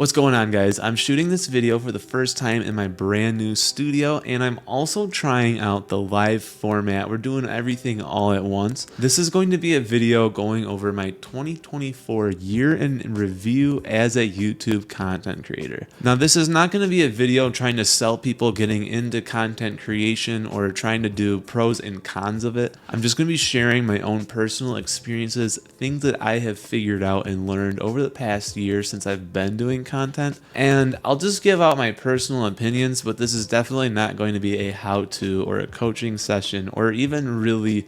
What's going on, guys? I'm shooting this video for the first time in my brand new studio, and I'm also trying out the live format. We're doing everything all at once. This is going to be a video going over my 2024 year in review as a YouTube content creator. Now, this is not going to be a video trying to sell people getting into content creation or trying to do pros and cons of it. I'm just going to be sharing my own personal experiences, things that I have figured out and learned over the past year since I've been doing content, and I'll just give out my personal opinions, but this is definitely not going to be a how-to or a coaching session or even really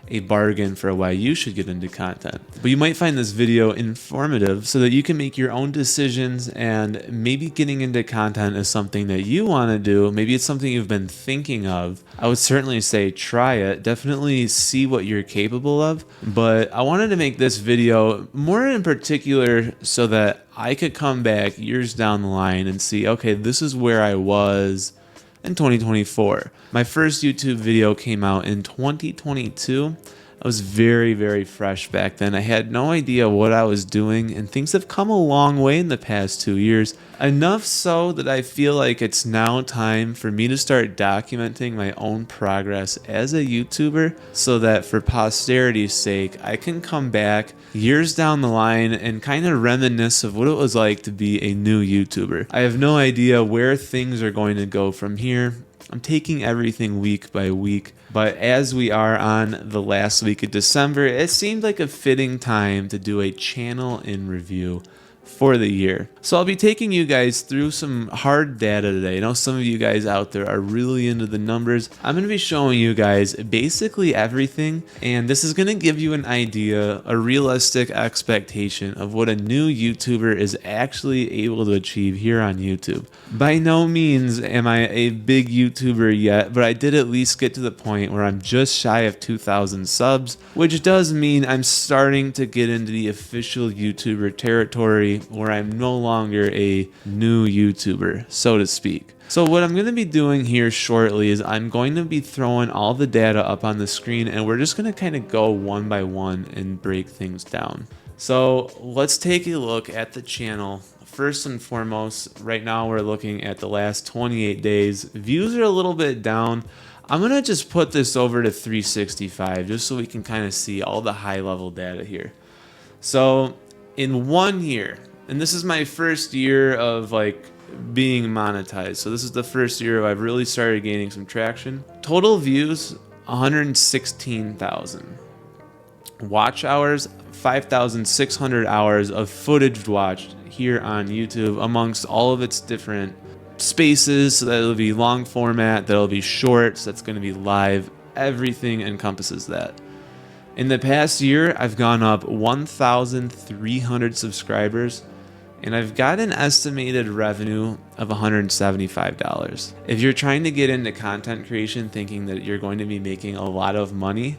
a bargain for why you should get into content. But you might find this video informative so that you can make your own decisions, and maybe getting into content is something that you want to do. Maybe it's something you've been thinking of. I would certainly say try it. Definitely see what you're capable of. But I wanted to make this video more in particular so that I could come back years down the line and see, okay, this is where I was in 2024. My first YouTube video came out in 2022. I was very fresh back then. I had no idea what I was doing, and things have come a long way in the past 2 years. Enough so that I feel like it's now time for me to start documenting my own progress as a YouTuber so that for posterity's sake, I can come back years down the line and kind of reminisce of what it was like to be a new YouTuber. I have no idea where things are going to go from here. I'm taking everything week by week, but as we are on the last week of December, it seemed like a fitting time to do a channel in review for the year. So I'll be taking you guys through some hard data today. I know some of you guys out there are really into the numbers. I'm going to be showing you guys basically everything, and this is going to give you an idea, a realistic expectation of what a new YouTuber is actually able to achieve here on YouTube. By no means am I a big YouTuber yet, but I did at least get to the point where I'm just shy of 2,000 subs, which does mean I'm starting to get into the official YouTuber territory where I'm no longer a new YouTuber, so to speak. So what I'm going to be doing here shortly is I'm going to be throwing all the data up on the screen, and we're just going to kind of go one by one and break things down. So let's take a look at the channel. First and foremost, right now we're looking at the last 28 days. Views are a little bit down. I'm going to just put this over to 365 just so we can kind of see all the high level data here. So in 1 year, and this is my first year of being monetized. So this is the first year I've really started gaining some traction. Total views, 116,000. Watch hours, 5,600 hours of footage watched here on YouTube amongst all of its different spaces. So that'll be long format, that'll be shorts, that's going to be live. Everything encompasses that. In the past year, I've gone up 1,300 subscribers, and I've got an estimated revenue of $175. If you're trying to get into content creation thinking that you're going to be making a lot of money,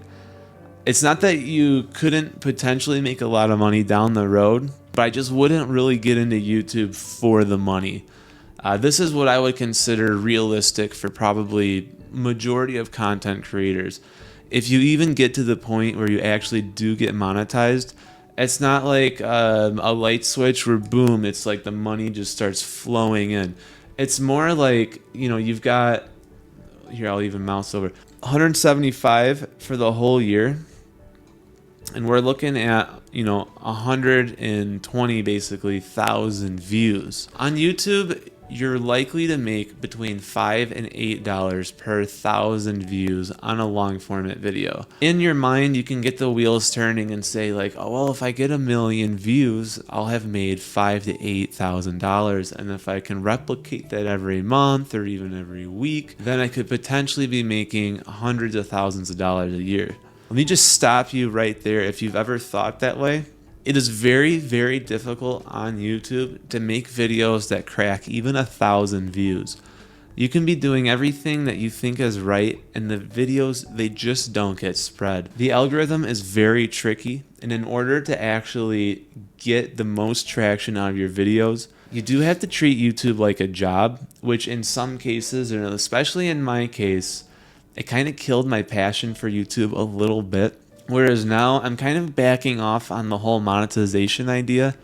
it's not that you couldn't potentially make a lot of money down the road, but I just wouldn't really get into YouTube for the money. This is what I would consider realistic for probably majority of content creators. If you even get to the point where you actually do get monetized, it's not like a light switch where boom, it's like the money just starts flowing in. It's more like, you know, you've got, here I'll even mouse over, 175 for the whole year. And we're looking at, 120 basically thousand views. On YouTube, you're likely to make between $5 and $8 per 1,000 views on a long format video. In your mind, you can get the wheels turning and say like, oh, well, if I get 1 million views, I'll have made $5,000 to $8,000. And if I can replicate that every month or even every week, then I could potentially be making hundreds of thousands of dollars a year. Let me just stop you right there. If you've ever thought that way, it is very difficult on YouTube to make videos that crack even 1,000 views. You can be doing everything that you think is right, and the videos, they just don't get spread. The algorithm is very tricky, and in order to actually get the most traction out of your videos, you do have to treat YouTube like a job, which in some cases, and especially in my case, it kind of killed my passion for YouTube a little bit. Whereas now I'm kind of backing off on the whole monetization idea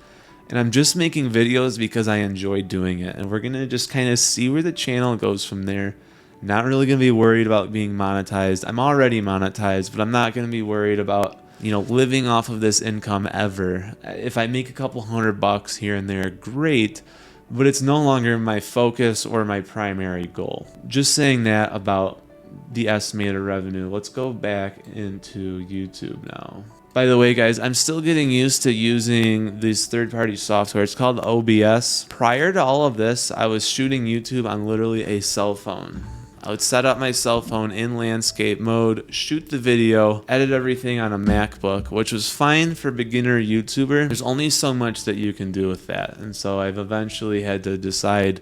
And I'm just making videos because I enjoy doing it. And we're going to just kind of see where the channel goes from there. Not really going to be worried about being monetized. I'm already monetized, but I'm not going to be worried about, you know, living off of this income ever. If I make a couple $100 here and there, great, but it's no longer my focus or my primary goal. Just saying that about the estimated revenue. Let's go back into YouTube now. By the way, guys, I'm still getting used to using this third-party software. It's called OBS. Prior to all of this, I was shooting YouTube on literally a cell phone. I would set up my cell phone in landscape mode, shoot the video, edit everything on a MacBook, which was fine for beginner YouTuber. There's only so much that you can do with that. And so I've eventually had to decide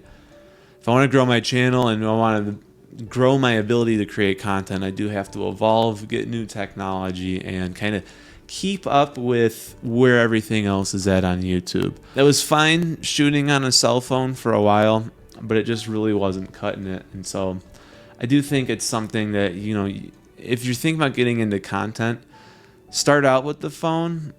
if I want to grow my channel and I want to grow my ability to create content, I do have to evolve, get new technology, and kind of keep up with where everything else is at on YouTube. That was fine shooting on a cell phone for a while, but it just really wasn't cutting it. And so I do think it's something that, you know, if you're thinking about getting into content, start out with the phone.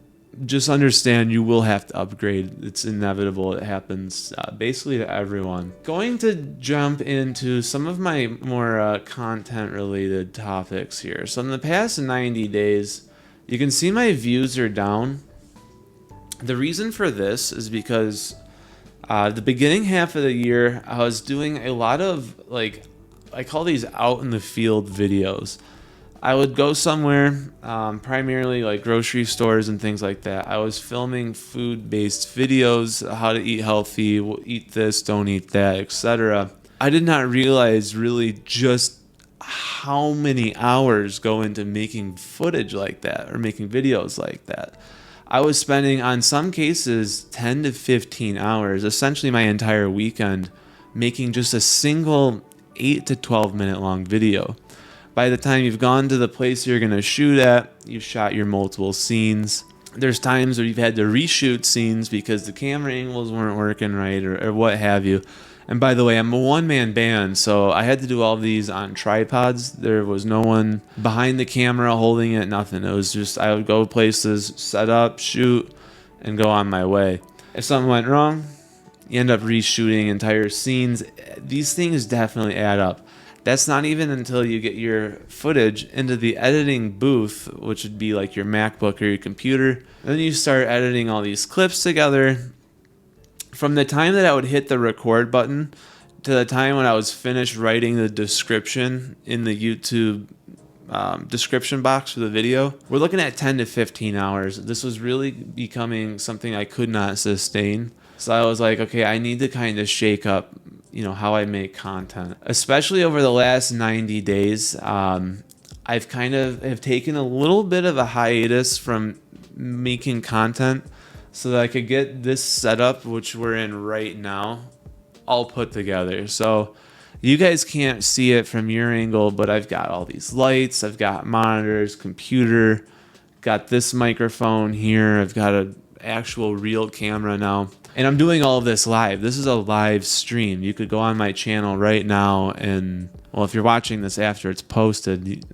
Just understand you will have to upgrade. It's inevitable. It happens basically to everyone. Going to jump into some of my more content related topics here. So in the past 90 days, you can see my views are down. The reason for this is because the beginning half of the year, I was doing a lot of, like, I call these out in the field videos. I would go somewhere, primarily like grocery stores and things like that. I was filming food-based videos, how to eat healthy, eat this, don't eat that, etc. I did not realize really just how many hours go into making footage like that or making videos like that. I was spending, on some cases, 10 to 15 hours, essentially my entire weekend, making just a single 8 to 12 minute long video. By the time you've gone to the place you're going to shoot at, you've shot your multiple scenes. There's times where you've had to reshoot scenes because the camera angles weren't working right or what have you. And by the way, I'm a one-man band, so I had to do all these on tripods. There was no one behind the camera holding it, nothing. It was just, I would go places, set up, shoot, and go on my way. If something went wrong, you end up reshooting entire scenes. These things definitely add up. That's not even until you get your footage into the editing booth, which would be like your MacBook or your computer. Then you start editing all these clips together. From the time that I would hit the record button to the time when I was finished writing the description in the YouTube description box for the video, we're looking at 10 to 15 hours. This was really becoming something I could not sustain. So I was like, okay, I need to kind of shake up, you know, how I make content. Especially over the last 90 days, I've kind of have taken a little bit of a hiatus from making content so that I could get this setup, which we're in right now, all put together. So you guys can't see it from your angle, but I've got all these lights, I've got monitors, computer, got this microphone here, I've got an actual real camera now. And I'm doing all of this live. This is a live stream. You could go on my channel right now and, well, if you're watching this after it's posted,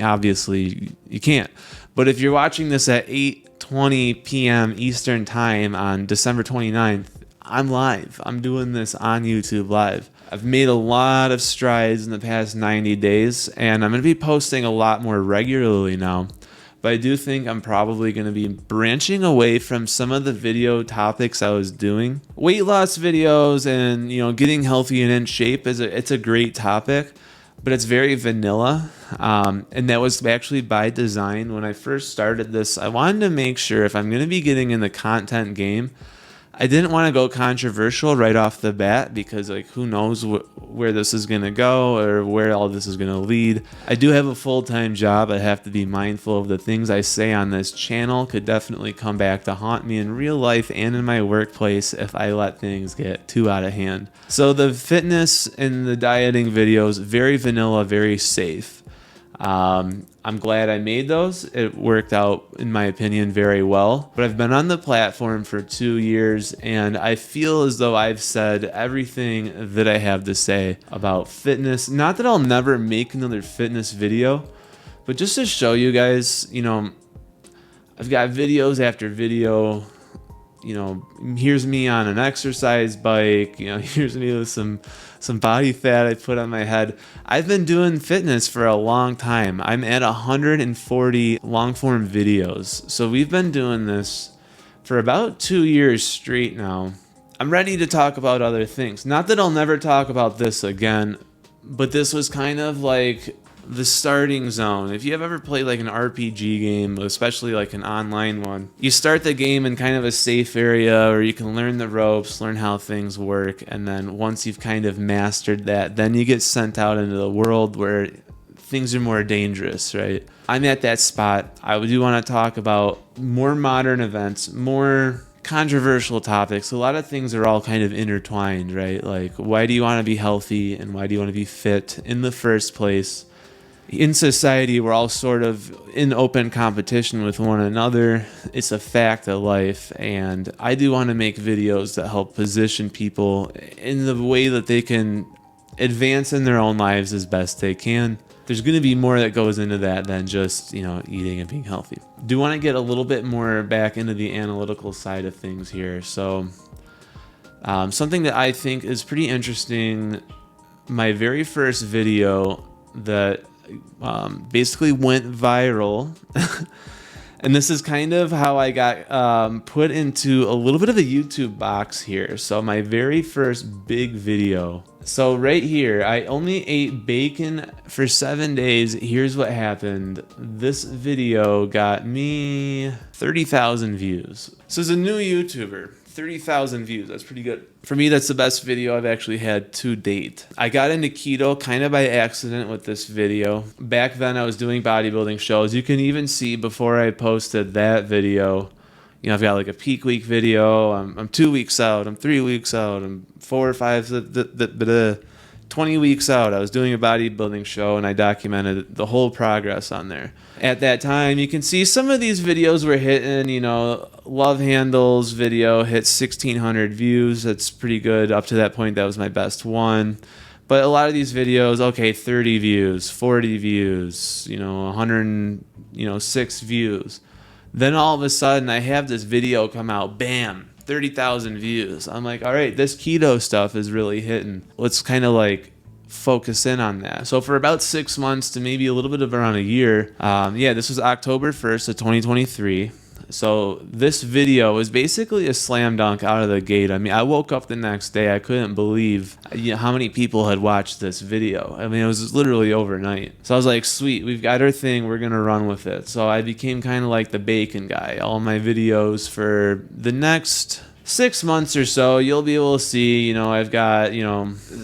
obviously you can't. But if you're watching this at 8:20 p.m. Eastern time on December 29th, I'm live. I'm doing this on YouTube live. I've made a lot of strides in the past 90 days, and I'm going to be posting a lot more regularly now. But I do think I'm probably going to be branching away from some of the video topics I was doing. Weight loss videos and, you know, getting healthy and in shape it's a great topic, but it's very vanilla. And that was actually by design. When I first started this, I wanted to make sure if I'm going to be getting in the content game, I didn't want to go controversial right off the bat because, like, who knows where this is going to go or where all this is going to lead. I do have a full-time job. I have to be mindful of the things I say on this channel could definitely come back to haunt me in real life and in my workplace if I let things get too out of hand. So the fitness and the dieting videos, very vanilla, very safe. I'm glad I made those. It worked out, in my opinion, very well. But I've been on the platform for 2 years, and I feel as though I've said everything that I have to say about fitness. Not that I'll never make another fitness video, but just to show you guys, you know, I've got videos after video, here's me on an exercise bike, here's me with some body fat I put on my head. I've been doing fitness for a long time. I'm at 140 long form videos. So we've been doing this for about 2 years straight now. I'm ready to talk about other things. Not that I'll never talk about this again, but this was kind of like the starting zone. If you have ever played like an RPG game, especially like an online one, you start the game in kind of a safe area where you can learn the ropes, learn how things work, and then once you've kind of mastered that, then you get sent out into the world where things are more dangerous, right? I'm at that spot. I do want to talk about more modern events, more controversial topics. A lot of things are all kind of intertwined, right? Like, why do you want to be healthy and why do you want to be fit in the first place? In society, we're all sort of in open competition with one another. It's a fact of life, and I do want to make videos that help position people in the way that they can advance in their own lives as best they can. There's going to be more that goes into that than just, eating and being healthy. Do want to get a little bit more back into the analytical side of things here. So something that I think is pretty interesting, my very first video that basically went viral and this is kind of how I got put into a little bit of a YouTube box here. So my very first big video. So right here, I only ate bacon for 7 days. Here's what happened. This video got me 30,000 views. So as a new YouTuber, 30,000 views, that's pretty good. For me, that's the best video I've actually had to date. I got into keto kind of by accident with this video. Back then, I was doing bodybuilding shows. You can even see before I posted that video, I've got like a peak week video. I'm 2 weeks out. I'm 3 weeks out. I'm 4 or 5, 20 weeks out. I was doing a bodybuilding show and I documented the whole progress on there. At that time, you can see some of these videos were hitting, Love Handles video hit 1,600 views. That's pretty good. Up to that point, that was my best one. But a lot of these videos, 30 views, 40 views, 106 views. Then all of a sudden, I have this video come out, bam, 30,000 views. I'm like, all right, this keto stuff is really hitting. Let's kind of like focus in on that. So for about 6 months to maybe a little bit of around a year, this was October 1st of 2023. So this video was basically a slam dunk out of the gate. I mean, I woke up the next day, I couldn't believe how many people had watched this video. I mean, it was literally overnight. So I was like, sweet, we've got our thing, we're gonna run with it. So I became kind of like the bacon guy. All my videos for the next 6 months or so, you'll be able to see, I've got,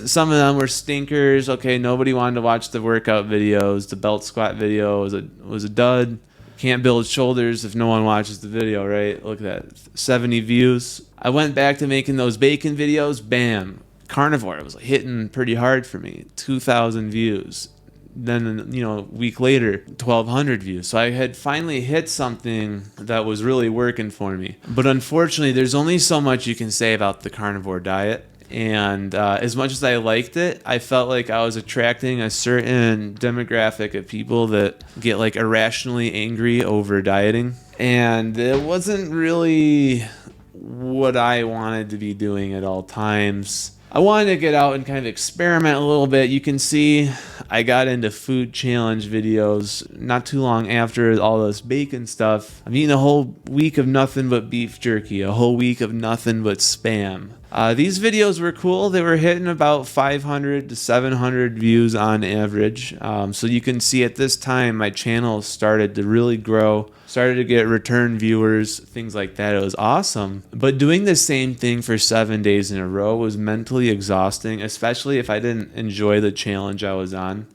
some of them were stinkers. Okay, nobody wanted to watch the workout videos. The belt squat video was a dud. Can't build shoulders if no one watches the video, right? Look at that, 70 views. I went back to making those bacon videos. Bam, carnivore was hitting pretty hard for me. 2,000 views. Then, a week later, 1,200 views. So I had finally hit something that was really working for me. But unfortunately, there's only so much you can say about the carnivore diet. And as much as I liked it, I felt like I was attracting a certain demographic of people that get like irrationally angry over dieting. And it wasn't really what I wanted to be doing at all times. I wanted to get out and kind of experiment a little bit. You can see I got into food challenge videos not too long after all this bacon stuff. I'm eating a whole week of nothing but beef jerky, a whole week of nothing but Spam. These videos were cool. They were hitting about 500 to 700 views on average. So you can see at this time my channel started to really grow, started to get return viewers, things like that. It was awesome. But doing the same thing for 7 days in a row was mentally exhausting, especially if I didn't enjoy the challenge I was on.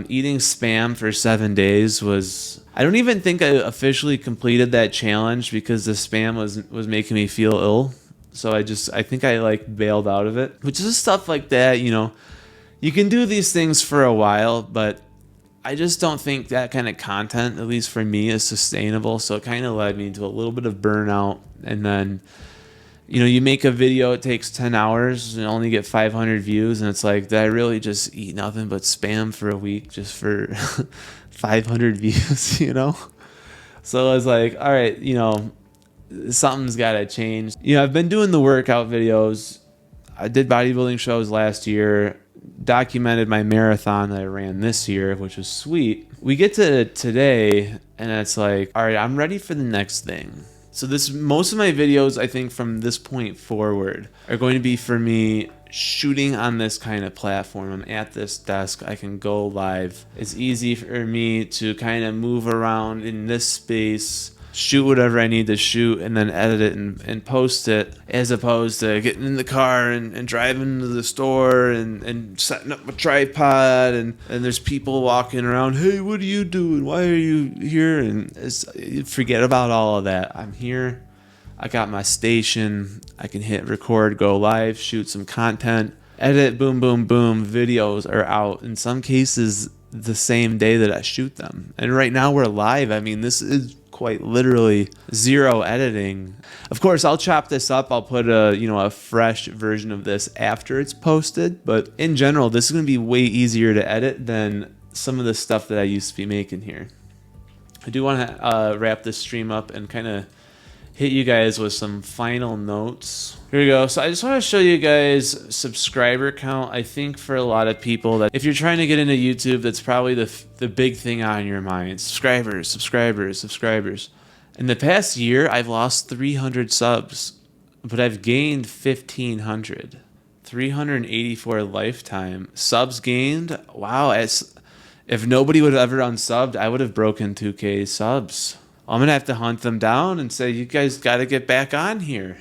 Eating Spam for 7 days was... I don't even think I officially completed that challenge because the Spam was making me feel ill. So I think I like bailed out of it, which is stuff like that. You can do these things for a while, but I just don't think that kind of content, at least for me, is sustainable. So it kind of led me to a little bit of burnout. And then, you make a video, it takes 10 hours and only get 500 views. And it's like, did I really just eat nothing but Spam for a week just for 500 views, So I was like, all right, something's gotta change. You know, I've been doing the workout videos. I did bodybuilding shows last year, documented my marathon that I ran this year, which was sweet. We get to today and it's like, all right, I'm ready for the next thing. So most of my videos, I think from this point forward, are going to be for me shooting on this kind of platform. I'm at this desk, I can go live. It's easy for me to kind of move around in this space, shoot whatever I need to shoot, and then edit it and post it, as opposed to getting in the car and driving to the store and setting up a tripod and there's people walking around, hey, what are you doing? Why are you here? And forget about all of that. I'm here. I got my station. I can hit record, go live, shoot some content, edit, boom, boom, boom. Videos are out in some cases the same day that I shoot them. And right now we're live. I mean, this is quite literally zero editing. Of course, I'll chop this up. I'll put a fresh version of this after it's posted. But in general, this is going to be way easier to edit than some of the stuff that I used to be making here. I do want to wrap this stream up and kind of hit you guys with some final notes. Here we go. So I just want to show you guys subscriber count. I think for a lot of people, that if you're trying to get into YouTube, that's probably the big thing on your mind. Subscribers, subscribers, subscribers. In the past year, I've lost 300 subs, but I've gained 1,500. 384 lifetime. Subs gained? Wow. If nobody would have ever unsubbed, I would have broken 2K subs. I'm going to have to hunt them down and say, you guys got to get back on here.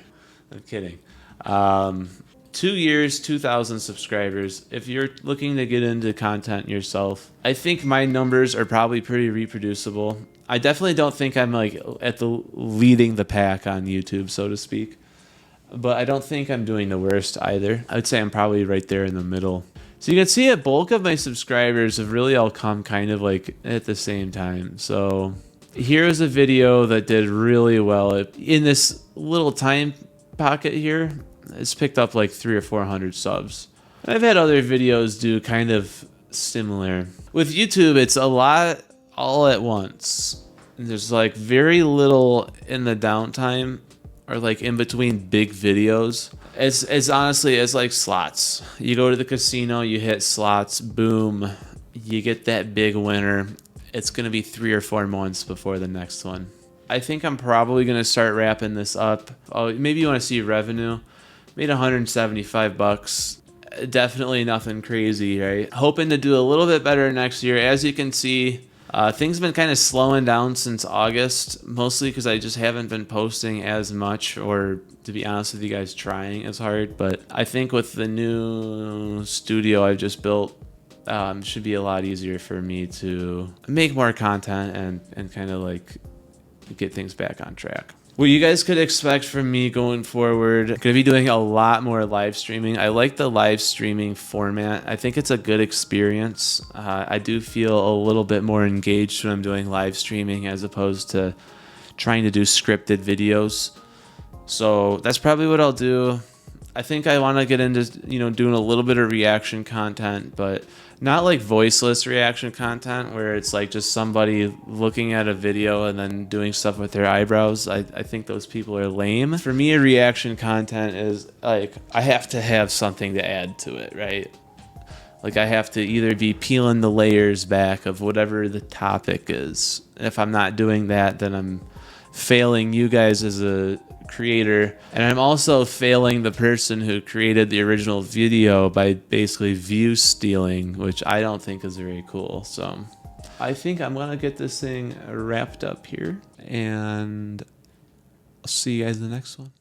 I'm kidding. 2 years, 2,000 subscribers. If you're looking to get into content yourself, I think my numbers are probably pretty reproducible. I definitely don't think I'm like leading the pack on YouTube, so to speak. But I don't think I'm doing the worst either. I would say I'm probably right there in the middle. So you can see a bulk of my subscribers have really all come kind of like at the same time. So here's a video that did really well. In this little time pocket here, it's picked up like 300 or 400 subs. I've had other videos do kind of similar. With YouTube, it's a lot all at once. There's like very little in the downtime or like in between big videos. It's honestly, it's like slots. You go to the casino, you hit slots, boom, you get that big winner. It's going to be 3 or 4 months before the next one. I think I'm probably going to start wrapping this up. Oh, maybe you want to see revenue. Made 175 bucks. Definitely nothing crazy, right? Hoping to do a little bit better next year. As you can see, things have been kind of slowing down since August, mostly because I just haven't been posting as much, or to be honest with you guys, trying as hard. But I think with the new studio I've just built, should be a lot easier for me to make more content and kind of like get things back on track. What you guys could expect from me going forward, I'm gonna be doing a lot more live streaming. I like the live streaming format. I think it's a good experience. I do feel a little bit more engaged when I'm doing live streaming as opposed to trying to do scripted videos. So that's probably what I'll do. I think I want to get into, doing a little bit of reaction content, but not like voiceless reaction content where it's like just somebody looking at a video and then doing stuff with their eyebrows. I think those people are lame. For me, a reaction content is like, I have to have something to add to it, right? Like I have to either be peeling the layers back of whatever the topic is. If I'm not doing that, then I'm failing you guys as a creator, and I'm also failing the person who created the original video by basically view stealing, which I don't think is very cool. So I think I'm gonna get this thing wrapped up here, and I'll see you guys in the next one.